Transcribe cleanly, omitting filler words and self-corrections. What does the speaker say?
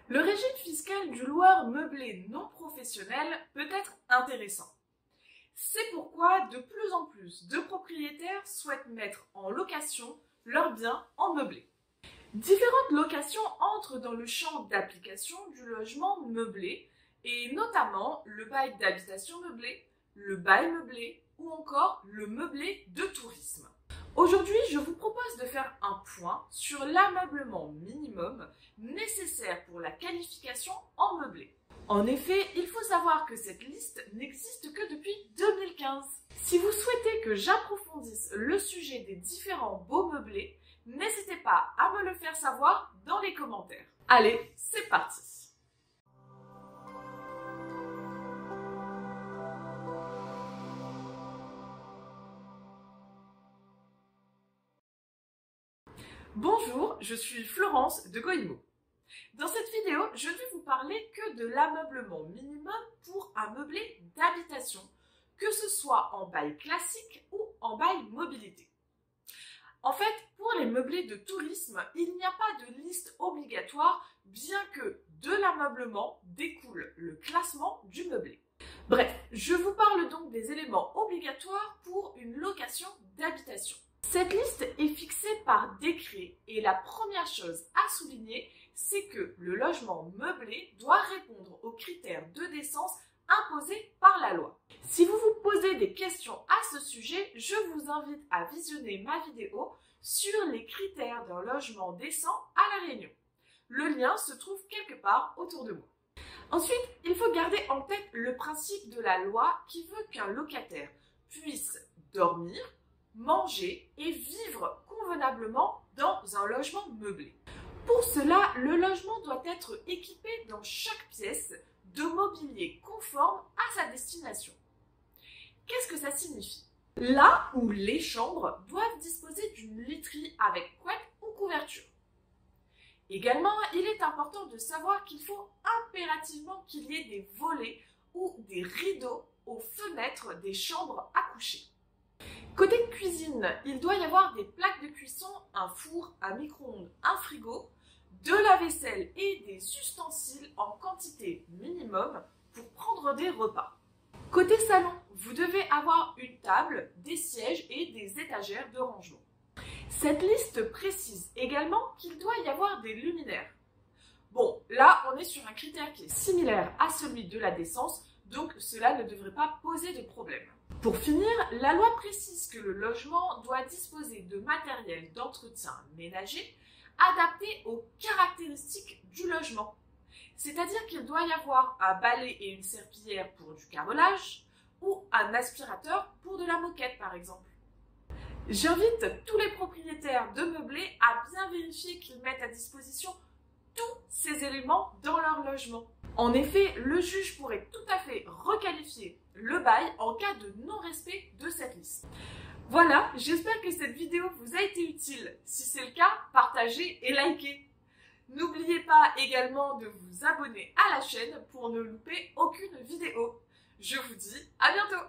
Le régime fiscal du loueur meublé non professionnel peut être intéressant. C'est pourquoi de plus en plus de propriétaires souhaitent mettre en location leurs biens en meublé. Différentes locations entrent dans le champ d'application du logement meublé, et notamment le bail d'habitation meublé, le bail meublé ou encore le meublé de tourisme. Aujourd'hui, je vous propose de faire un point sur l'ameublement minimum nécessaire pour la qualification en meublé. En effet, il faut savoir que cette liste n'existe que depuis 2015. Si vous souhaitez que j'approfondisse le sujet des différents beaux meublés, n'hésitez pas à me le faire savoir dans les commentaires. Allez, c'est parti! Bonjour, je suis Florence de Goimo. Dans cette vidéo, je ne vais vous parler que de l'ameublement minimum pour un meublé d'habitation, que ce soit en bail classique ou en bail mobilité. En fait, pour les meublés de tourisme, il n'y a pas de liste obligatoire, bien que de l'ameublement découle le classement du meublé. Bref, je vous parle donc des éléments obligatoires pour une location d'habitation. Cette liste est fixée par décret et la première chose à souligner, c'est que le logement meublé doit répondre aux critères de décence imposés par la loi. Si vous vous posez des questions à ce sujet, je vous invite à visionner ma vidéo sur les critères d'un logement décent à La Réunion. Le lien se trouve quelque part autour de moi. Ensuite, il faut garder en tête le principe de la loi qui veut qu'un locataire puisse dormir, manger et vivre convenablement dans un logement meublé. Pour cela, le logement doit être équipé dans chaque pièce de mobilier conforme à sa destination. Qu'est-ce que ça signifie? Là où les chambres doivent disposer d'une literie avec couette ou couverture. Également, il est important de savoir qu'il faut impérativement qu'il y ait des volets ou des rideaux aux fenêtres des chambres à coucher. Côté cuisine, il doit y avoir des plaques de cuisson, un four, un micro-ondes, un frigo, de la vaisselle et des ustensiles en quantité minimum pour prendre des repas. Côté salon, vous devez avoir une table, des sièges et des étagères de rangement. Cette liste précise également qu'il doit y avoir des luminaires. Bon, là, on est sur un critère qui est similaire à celui de la décence, donc cela ne devrait pas poser de problème. Pour finir, la loi précise que le logement doit disposer de matériel d'entretien ménager adapté aux caractéristiques du logement. C'est-à-dire qu'il doit y avoir un balai et une serpillière pour du carrelage ou un aspirateur pour de la moquette par exemple. J'invite tous les propriétaires de meublés à bien vérifier qu'ils mettent à disposition tous ces éléments dans leur logement. En effet, le juge pourrait tout à fait requalifier le bail en cas de non-respect de cette liste. Voilà, j'espère que cette vidéo vous a été utile. Si c'est le cas, partagez et likez. N'oubliez pas également de vous abonner à la chaîne pour ne louper aucune vidéo. Je vous dis à bientôt!